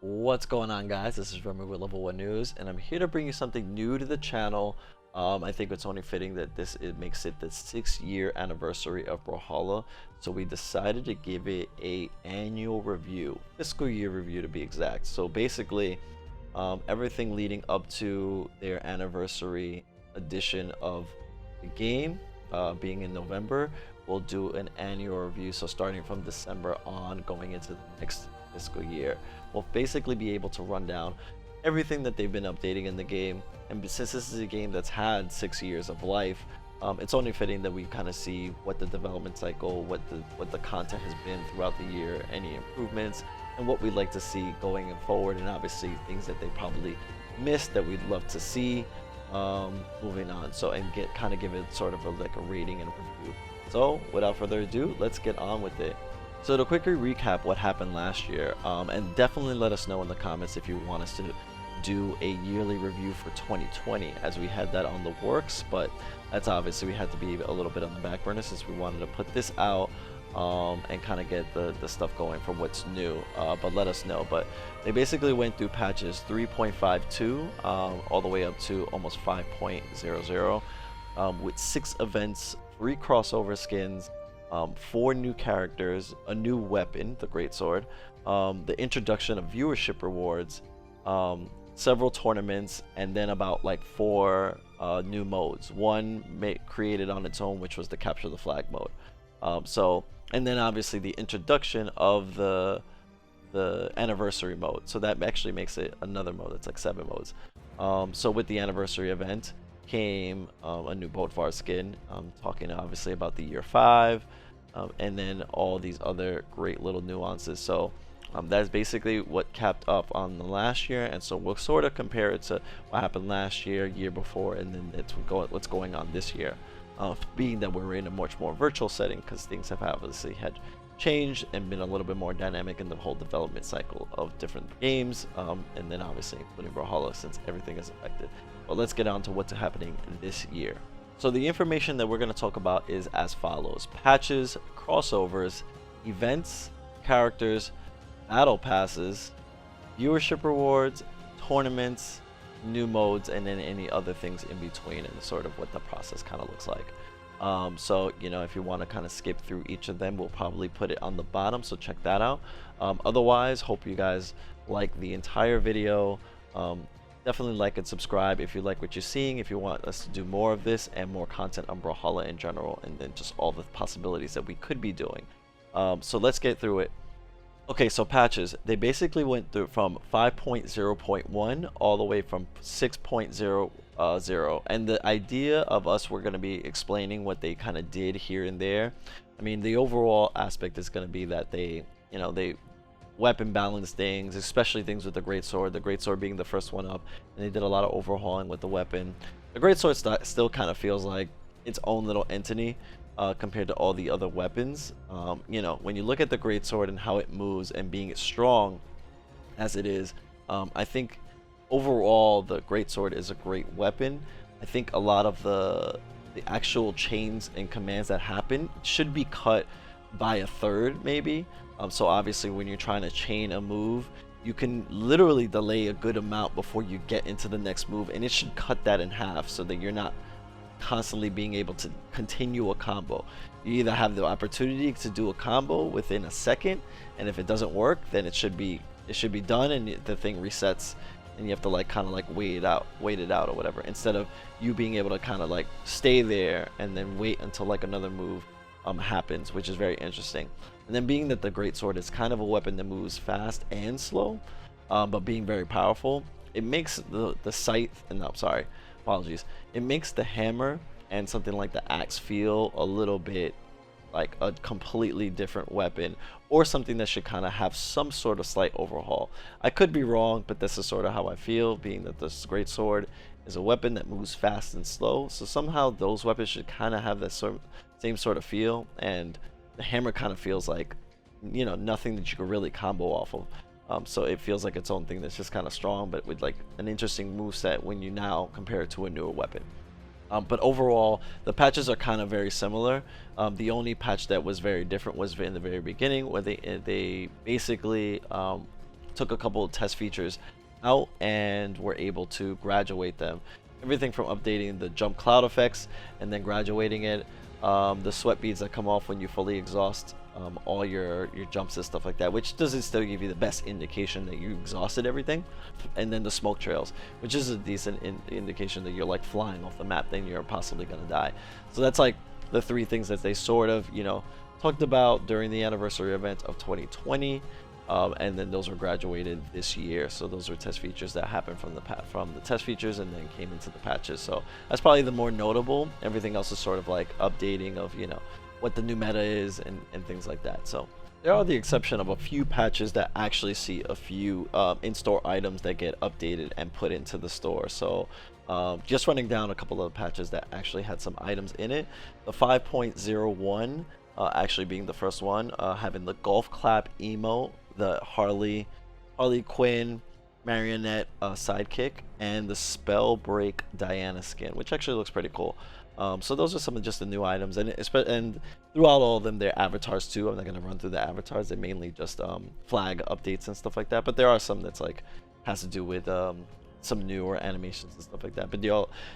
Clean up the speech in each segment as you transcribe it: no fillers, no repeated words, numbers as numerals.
What's going on, guys? This is Remy with Level 1 News, and I'm here to bring you something new to the channel. I think it's only fitting that it makes it the 6-year anniversary of Brawlhalla, so we decided to give it a annual review, fiscal year review to be exact. So basically, everything leading up to their anniversary edition of the game, being in November, we'll do an annual review. So starting from December on, going into the next fiscal year, we'll basically be able to run down everything that they've been updating in the game. And since this is a game that's had 6 years of life, it's only fitting that we kind of see what the development cycle, what the content has been throughout the year, any improvements, and what we'd like to see going forward, and obviously things that they probably missed that we'd love to see moving on. So and give it sort of like a rating and review. So without further ado, let's get on with it. So to quickly recap what happened last year, and definitely let us know in the comments if you want us to do a yearly review for 2020, as we had that on the works, but that's obviously we had to be a little bit on the back burner since we wanted to put this out and kind of get the stuff going for what's new. But let us know. But they basically went through patches 3.52 all the way up to almost 5.00 with 6 events, 3 crossover skins, 4 new characters, a new weapon, the Greatsword, the introduction of viewership rewards, several tournaments, and then about like 4 new modes. One created on its own, which was the capture the flag mode. And then obviously the introduction of the anniversary mode. So that actually makes it another mode. It's like 7 modes. So with the anniversary event came a new Bodvar skin, talking obviously about the year 5, and then all these other great little nuances. So that's basically what capped up on the last year, and so we'll sort of compare it to what happened last year, year before, and then it's what's going on this year, being that we're in a much more virtual setting because things have obviously had changed and been a little bit more dynamic in the whole development cycle of different games, and then obviously including Brawlhalla since everything is affected. But let's get on to what's happening this year. So the information that we're going to talk about is as follows: patches, crossovers, events, characters, battle passes, viewership rewards, tournaments, new modes, and then any other things in between, and sort of what the process kind of looks like. So you know, if you want to kind of skip through each of them, we'll probably put it on the bottom, so check that out. Otherwise, hope you guys like the entire video. Definitely like and subscribe if you like what you're seeing, if you want us to do more of this and more content on Brawlhalla in general, and then just all the possibilities that we could be doing. So let's get through it. Okay, so patches, they basically went through from 5.0.1 all the way from 6.00, and the idea of us, we're going to be explaining what they kind of did here and there. I mean, the overall aspect is going to be that they weapon balance things, especially things with the Greatsword being the first one up, and they did a lot of overhauling with the weapon. The Greatsword still kind of feels like its own little entity compared to all the other weapons. You know, when you look at the Greatsword and how it moves and being as strong as it is, I think overall the Greatsword is a great weapon. I think a lot of the actual chains and commands that happen should be cut by 1/3 maybe. So obviously when you're trying to chain a move, you can literally delay a good amount before you get into the next move, and it should cut that in half so that you're not constantly being able to continue a combo. You either have the opportunity to do a combo within a second, and if it doesn't work, then it should be done and the thing resets, and you have to like kind of like wait it out or whatever, instead of you being able to kind of like stay there and then wait until like another move happens, which is very interesting. And then being that the Greatsword is kind of a weapon that moves fast and slow, but being very powerful, it makes the scythe, and I'm sorry, apologies, it makes the hammer and something like the axe feel a little bit like a completely different weapon, or something that should kind of have some sort of slight overhaul. I could be wrong, but this is sort of how I feel, being that this Greatsword is a weapon that moves fast and slow, so somehow those weapons should kind of have that same sort of feel, and the hammer kind of feels like, you know, nothing that you could really combo off of. So it feels like its own thing that's just kind of strong, but with like an interesting move set when you now compare it to a newer weapon. But overall, the patches are kind of very similar. The only patch that was very different was in the very beginning, where they basically took a couple of test features out and were able to graduate them. Everything from updating the jump cloud effects and then graduating it, the sweat beads that come off when you fully exhaust all your jumps and stuff like that, which doesn't still give you the best indication that you exhausted everything, and then the smoke trails, which is a decent indication that you're like flying off the map, then you're possibly gonna die. So that's like the three things that they sort of, you know, talked about during the anniversary event of 2020, and then those were graduated this year. So those were test features that happened from the test features and then came into the patches. So that's probably the more notable. Everything else is sort of like updating of, you know, what the new meta is and things like that. So there are the exception of a few patches that actually see a few in-store items that get updated and put into the store. So just running down a couple of patches that actually had some items in it. The 5.01 actually being the first one, having the golf clap emote, the Harley Quinn marionette sidekick, and the spell break Diana skin, which actually looks pretty cool. So those are some of just the new items, and throughout all of them, they're avatars too. I'm not gonna run through the avatars; they're mainly just flag updates and stuff like that. But there are some that's like has to do with some newer animations and stuff like that. But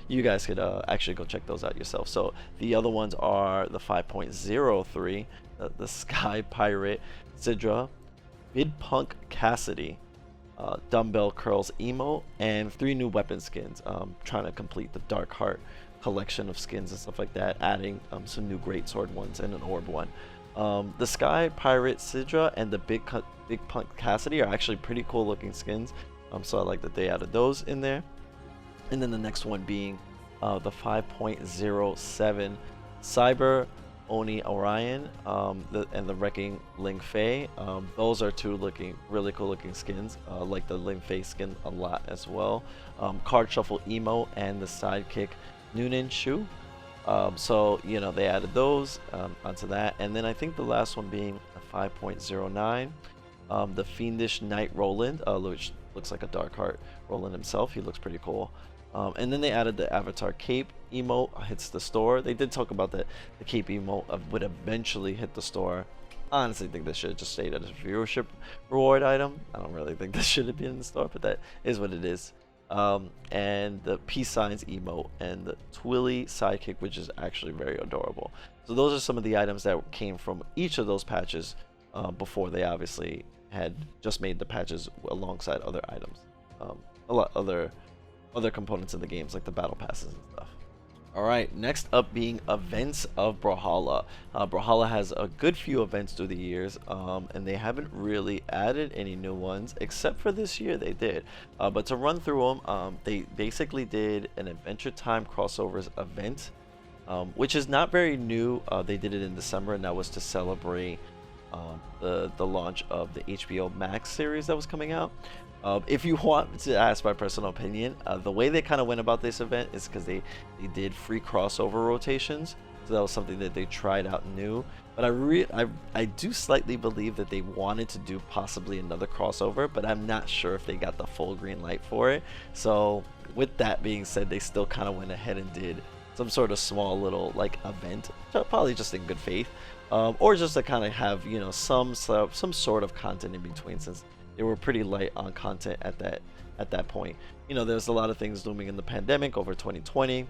you guys could actually go check those out yourself. So the other ones are the 5.03, the Sky Pirate Sidra, Mid Punk Cassidy, Dumbbell Curls Emo, and 3 new weapon skins. Trying to complete the Dark Heart collection of skins and stuff like that, adding some new greatsword ones and an orb one. The Sky Pirate Sidra and the Big Punk Cassidy are actually pretty cool looking skins. So I like that they added those in there. And then the next one being the 5.07 Cyber Oni Orion and the Wrecking Ling Fei. Those are 2 really cool looking skins. Like the Ling Fei skin a lot as well. Card Shuffle Emo and the Sidekick Noonan Shu. So, you know, they added those onto that. And then I think the last one being the 5.09, the Fiendish Knight Roland, which looks like a Dark Heart Roland himself. He looks pretty cool. And then they added the Avatar Cape emote hits the store. They did talk about that the Cape emote would eventually hit the store. I honestly think this should have just stayed as a viewership reward item. I don't really think this should have been in the store, but that is what it is. And the peace signs emote and the Twilly sidekick, which is actually very adorable. So those are some of the items that came from each of those patches before they obviously had just made the patches alongside other items, a lot other components in the games like the battle passes and stuff. Alright, next up being events of Brawlhalla. Brawlhalla has a good few events through the years, and they haven't really added any new ones, except for this year they did. But to run through them, they basically did an Adventure Time Crossovers event, which is not very new. They did it in December, and that was to celebrate the launch of the HBO Max series that was coming out. If you want to ask my personal opinion, the way they kind of went about this event is because they did free crossover rotations. So that was something that they tried out new. But I do slightly believe that they wanted to do possibly another crossover, but I'm not sure if they got the full green light for it. So with that being said, they still kind of went ahead and did some sort of small little like event, probably just in good faith, or just to kind of have, you know, some sort of content in between, since they were pretty light on content at that point. You know, there's a lot of things looming in the pandemic over 2020.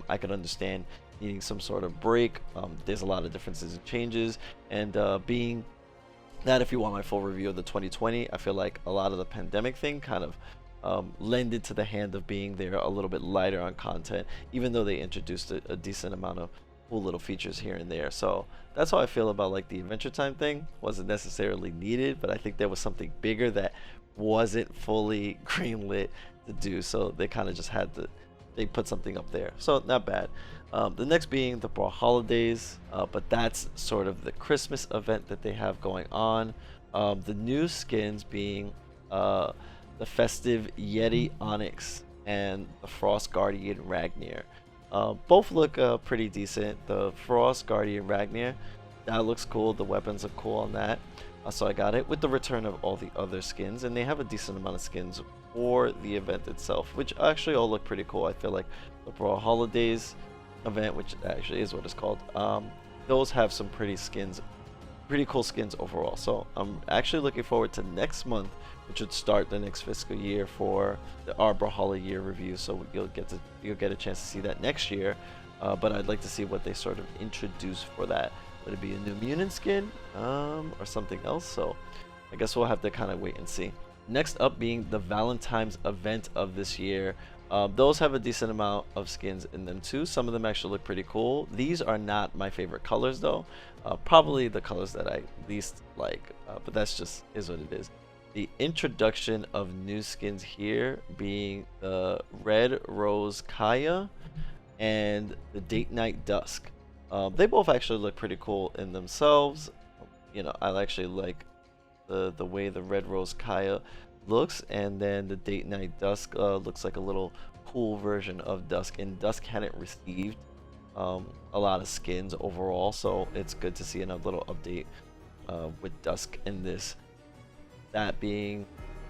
I could understand needing some sort of break. There's a lot of differences and changes, and being that if you want my full review of the 2020, I feel like a lot of the pandemic thing kind of lended to the hand of being there a little bit lighter on content, even though they introduced a decent amount of cool little features here and there. So that's how I feel about like the Adventure Time thing. Wasn't necessarily needed, but I think there was something bigger that wasn't fully greenlit to do, so they kind of just had to, they put something up there, so not bad. The next being the Brawlhalla Days, but that's sort of the Christmas event that they have going on. The new skins being the Festive Yeti Onyx and the Frost Guardian Ragnir. Both look pretty decent. The Frost Guardian Ragnir, that looks cool. The weapons are cool on that. So I got it with the return of all the other skins, and they have a decent amount of skins for the event itself, which actually all look pretty cool. I feel like the Brawlhalla Days event, which actually is what it's called, those have some pretty pretty cool skins overall. So I'm actually looking forward to next month, which would start the next fiscal year for our Brawlhalla year review. So you'll get a chance to see that next year. But I'd like to see what they sort of introduce for that. Would it be a new mutant skin or something else? So I guess we'll have to kind of wait and see. Next up being the Valentine's event of this year. Those have a decent amount of skins in them too. Some of them actually look pretty cool. These are not my favorite colors though. Probably the colors that I least like, but that's just is what it is. The introduction of new skins here being the Red Rose Kaya and the Date Night Dusk. They both actually look pretty cool in themselves. You know, I actually like the way the Red Rose Kaya looks, and then the Date Night Dusk looks like a little cool version of Dusk, and Dusk hadn't received a lot of skins overall, so it's good to see another little update with Dusk in this. That being,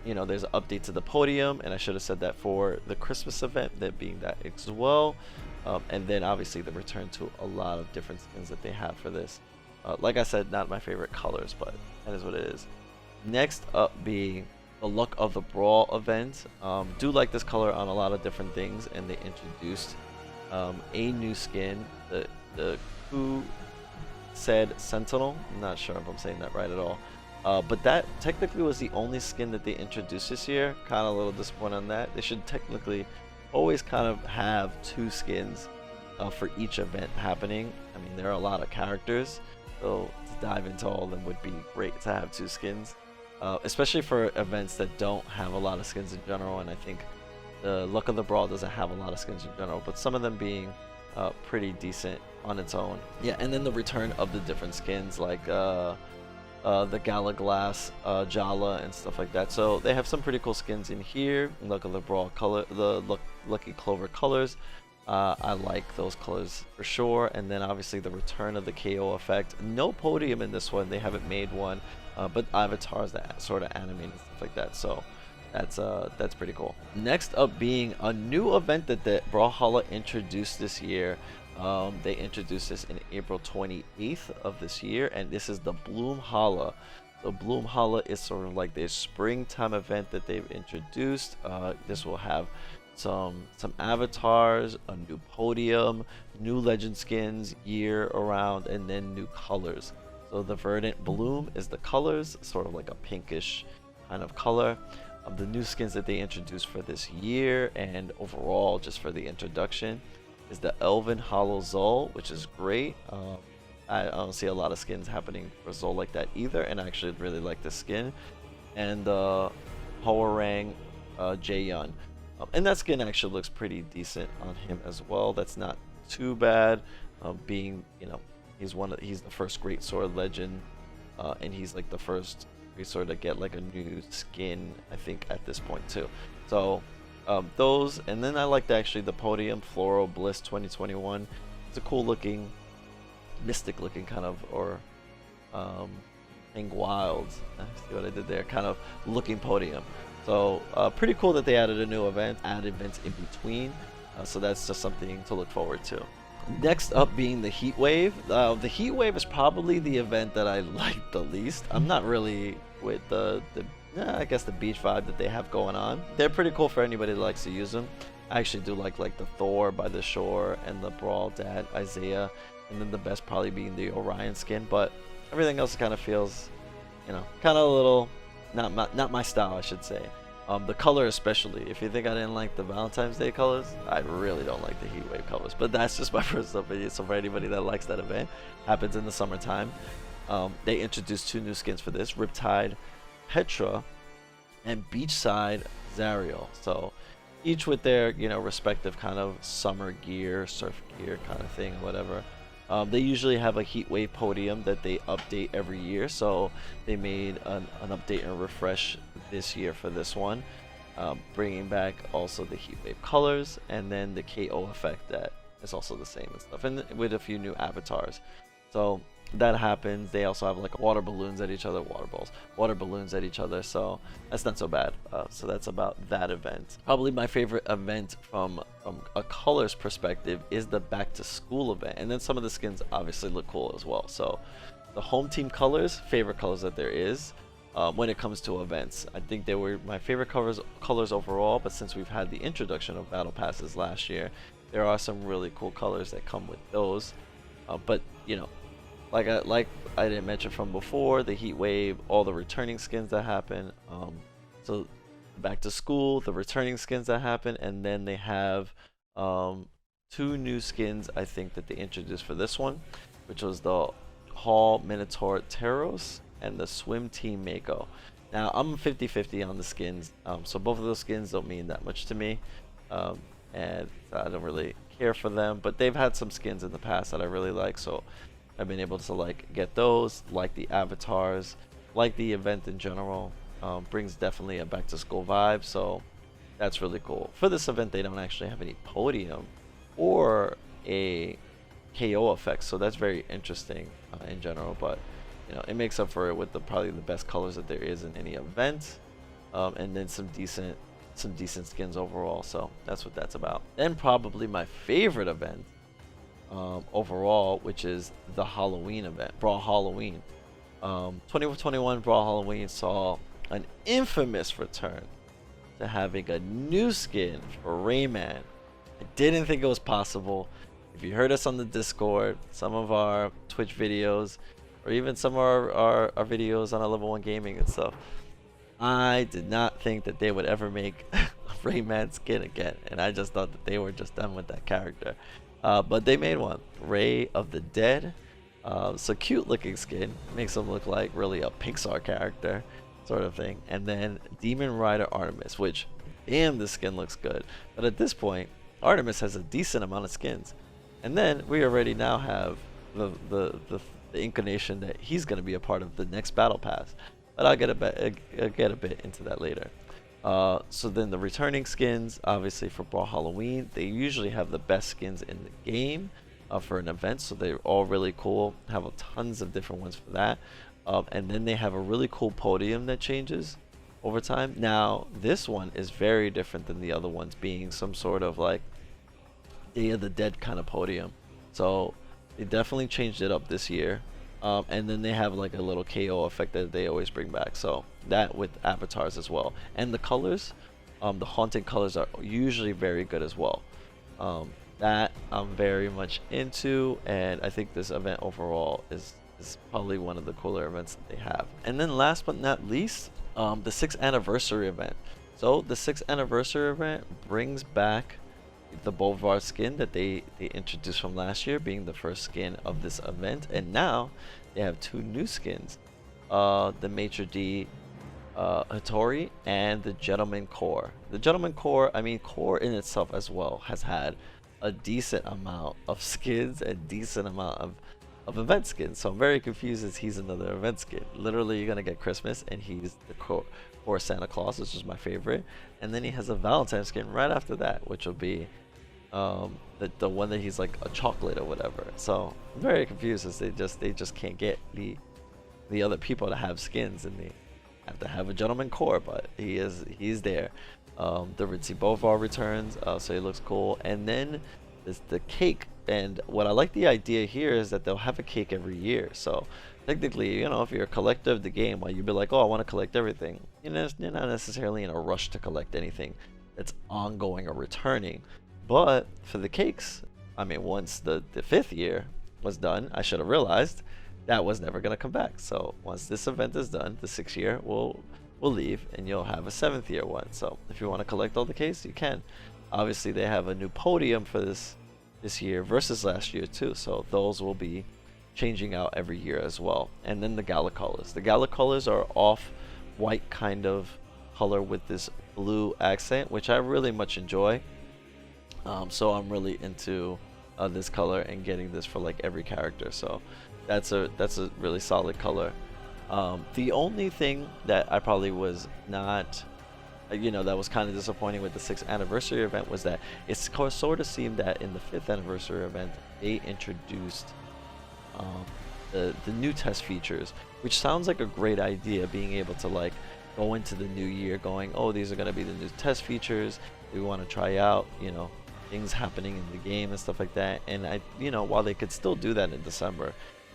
you know, there's an update to the podium, and I should have said that for the Christmas event, that being that as well. And then obviously the return to a lot of different skins that they have for this. Like I said, not my favorite colors, but that is what it is. Next up being the Luck of the Brawl event. Do like this color on a lot of different things, and they introduced a new skin, the Who Said Sentinel. I'm not sure if I'm saying that right at all. But that technically was the only skin that they introduced this year. Kind of a little disappointed on that. They should technically always kind of have 2 skins for each event happening. I mean, there are a lot of characters, so to dive into all of them would be great to have 2 skins, especially for events that don't have a lot of skins in general. And I think the Luck of the Brawl doesn't have a lot of skins in general, but some of them being pretty decent on its own. Yeah, and then the return of the different skins like the Gala Glass, Jala, and stuff like that. So they have some pretty cool skins in here. Luck of the Brawl color, the Lucky Clover colors. I like those colors for sure. And then obviously the return of the KO effect. No podium in this one. They haven't made one, but avatars that sort of animate and stuff like that. So that's pretty cool. Next up being a new event that the Brawlhalla introduced this year. They introduced this in April 28th of this year, and this is the Brawlhalla. So Brawlhalla is sort of like this springtime event that they've introduced. This will have some avatars, a new podium, new legend skins year around, and then new colors. So the Verdant Bloom is the colors, sort of like a pinkish kind of color. The new skins that they introduced for this year and overall just for the introduction is the Elven Hollow Zol, which is great. I don't see a lot of skins happening for Zol like that either, and I actually really like this skin. And Hoarang Jaehyun. And that skin actually looks pretty decent on him as well. That's not too bad, being, you know, he's the first Great Sword legend, and he's like the first Great Sword to get like a new skin, I think, at this point too. So those, and then I liked actually the podium Floral Bliss 2021. It's a cool looking, mystic looking kind of, or wild. See what I did there? Kind of looking podium. So pretty cool that they added a new event, add events in between. So that's just something to look forward to. Next up being the Heat Wave. The Heat Wave is probably the event that I like the least. I'm not really with I guess the beach vibe that they have going on. They're pretty cool for anybody that likes to use them. I actually do like the Thor by the shore and the Brawl Dad Isaiah, and then the best probably being the Orion skin. But everything else kind of feels, you know, kind of a little not my style, I should say. The color especially. If you think I didn't like the Valentine's Day colors, I really don't like the Heat Wave colors. But that's just my personal opinion. So for anybody that likes that event, happens in the summertime. They introduced 2 new skins for this: Riptide Petra and Beachside Zariel. So each with their, you know, respective kind of summer gear, surf gear kind of thing, whatever. They usually have a Heat Wave podium that they update every year, so they made an update and refresh this year for this one, bringing back also the Heat Wave colors and then the KO effect that is also the same and stuff, and with a few new avatars. So that happens. They also have like water balloons at each other, water balloons at each other, so that's not so bad. So that's about that event. Probably my favorite event from a colors perspective is the back to school event, and then some of the skins obviously look cool as well. So the home team colors, favorite colors that there is. When it comes to events, I think they were my favorite colors overall, but since we've had the introduction of battle passes last year, there are some really cool colors that come with those. But you know, like I didn't mention from before, the heat wave, all the returning skins that happen. So back to school, the returning skins that happen, and then they have 2 new skins I think that they introduced for this one, which was the Hall Minotaur Teros and the Swim Team Mako. Now I'm 50-50 on the skins, so both of those skins don't mean that much to me, and I don't really care for them, but they've had some skins in the past that I really like, so I've been able to like get those, like the avatars, like the event in general. Brings definitely a back to school vibe, so that's really cool. For this event they don't actually have any podium or a KO effect, so that's very interesting in general, but you know, it makes up for it with probably the best colors that there is in any event, and then some decent skins overall. So that's what that's about. Then probably my favorite event overall, which is the Halloween event, Brawl Halloween. 2021 Brawl Halloween saw an infamous return to having a new skin for Rayman. I didn't think it was possible. If you heard us on the Discord, some of our Twitch videos, or even some of our videos on our Level 1 Gaming and stuff, I did not think that they would ever make a Rayman skin again, and I just thought that they were just done with that character. But they made one, Ray of the Dead. It's a cute looking skin, makes him look like really a Pixar character sort of thing. And then Demon Rider Artemis, which, damn, this skin looks good. But at this point, Artemis has a decent amount of skins. And then we already now have the inclination that he's going to be a part of the next battle pass, but I'll get a bit into that later. So then the returning skins, obviously for Brawl Halloween, they usually have the best skins in the game for an event, so they're all really cool. Have tons of different ones for that, and then they have a really cool podium that changes over time. Now this one is very different than the other ones, being some sort of like Day of the Dead kind of podium. So they definitely changed it up this year, and then they have like a little KO effect that they always bring back, so that with avatars as well. And the colors, the haunted colors are usually very good as well. That I'm very much into, and I think this event overall is probably one of the cooler events that they have. And then last but not least, the 6th anniversary event. So the 6th anniversary event brings back the Boulevard skin that they introduced from last year, being the first skin of this event, and now they have 2 new skins, the Maitre D Hattori and the Gentleman Core. The Gentleman Core, I mean, Core in itself as well has had a decent amount of skins and decent amount of event skins, so I'm very confused as he's another event skin. Literally, you're gonna get Christmas and he's the Core Santa Claus, which is my favorite, and then he has a Valentine skin right after that, which will be the one that he's like a chocolate or whatever. So I'm very confused as they just can't get the other people to have skins, and they have to have a Gentleman Core, but he's there. The Ritzy Bovar returns, so he looks cool. And then there's the cake, and what I like the idea here is that they'll have a cake every year. So technically, you know, if you're a collector of the game, well, you'd be like, oh, I want to collect everything. You're not necessarily in a rush to collect anything that's ongoing or returning. But for the cakes, I mean, once the 5th year was done, I should have realized that was never going to come back. So once this event is done, the 6th year will leave, and you'll have a 7th year one. So if you want to collect all the cakes, you can. Obviously, they have a new podium for this year versus last year too. So those will be changing out every year as well. And then the gala colors. The gala colors are off-white kind of color with this blue accent, which I really much enjoy. So I'm really into this color and getting this for like every character. So that's a really solid color. The only thing that I probably was not, that was kind of disappointing with the 6th anniversary event was that it sort of seemed that in the 5th anniversary event they introduced the new test features, which sounds like a great idea, being able to like go into the new year going, oh, these are going to be the new test features we want to try out, things happening in the game and stuff like that. And while they could still do that in December,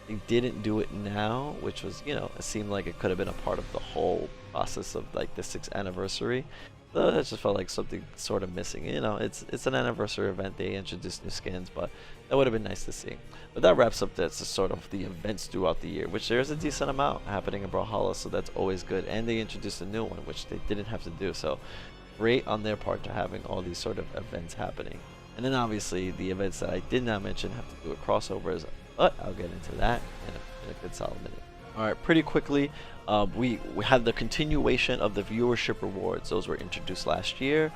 They didn't do it now, which was, you know, it seemed like it could have been a part of the whole process of like the 6th anniversary. So it just felt like something sort of missing. You know, it's an anniversary event. They introduced new skins, but that would have been nice to see. But that wraps up that's sort of the events throughout the year, which there's a decent amount happening in Brawlhalla, so that's always good. And they introduced a new one, which they didn't have to do. So great on their part to having all these sort of events happening. And then obviously the events that I did not mention have to do with crossovers, but I'll get into that in a good solid minute. All right, pretty quickly, we had the continuation of the viewership rewards. Those were introduced last year.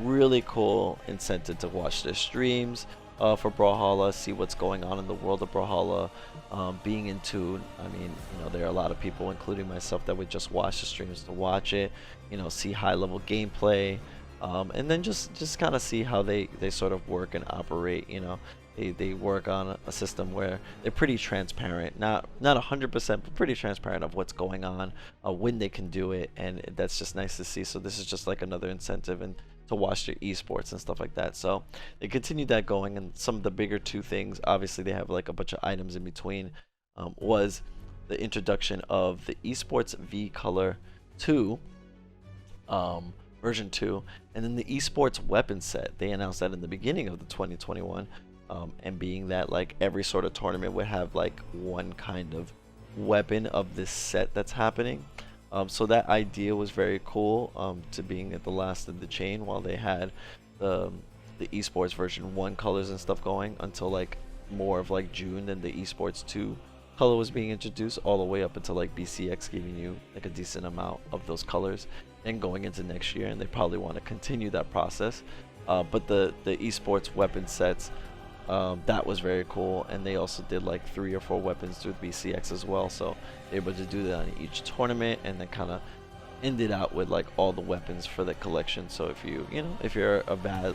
Really cool incentive to watch their streams for Brawlhalla, see what's going on in the world of Brawlhalla. Being in tune, I mean, you know, there are a lot of people, including myself, that would just watch the streams to watch it, you know, see high-level gameplay, and then just kind of see how they sort of work and operate. You know, they work on a system where they're pretty transparent, not 100%, but pretty transparent of what's going on, when they can do it, and that's just nice to see. So this is just like another incentive and to watch their esports and stuff like that. So they continued that going, and some of the bigger two things, obviously they have like a bunch of items in between, was the introduction of the esports V Color 2, version 2, and then the esports weapon set. They announced that in the beginning of the 2021, and being that like every sort of tournament would have like one kind of weapon of this set that's happening. So that idea was very cool, to being at the last of the chain while they had the esports version 1 colors and stuff going until like more of like June. Then the esports 2 color was being introduced all the way up until like BCX giving you like a decent amount of those colors, and going into next year, and they probably want to continue that process. But the esports weapon sets, that was very cool, and they also did like 3 or 4 weapons with BCX as well, so they were able to do that on each tournament, and then kind of ended out with like all the weapons for the collection. So if if you're an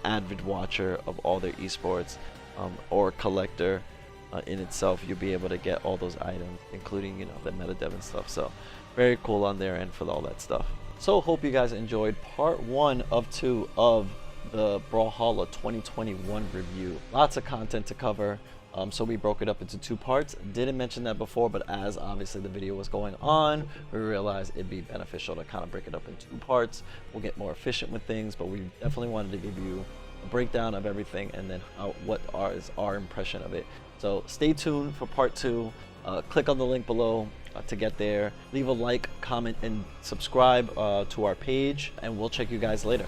avid watcher of all their esports, or collector in itself, you'll be able to get all those items, including, you know, the meta dev and stuff. So very cool on their end for all that stuff. So hope you guys enjoyed part 1 of 2 of the Brawlhalla 2021 review. Lots of content to cover, so we broke it up into 2 parts. Didn't mention that before, but as obviously the video was going on, we realized it'd be beneficial to kind of break it up in 2 parts. We'll get more efficient with things, but we definitely wanted to give you a breakdown of everything, and then what is our impression of it. So stay tuned for part 2. Click on the link below to get there. Leave a like, comment, and subscribe to our page, and we'll check you guys later.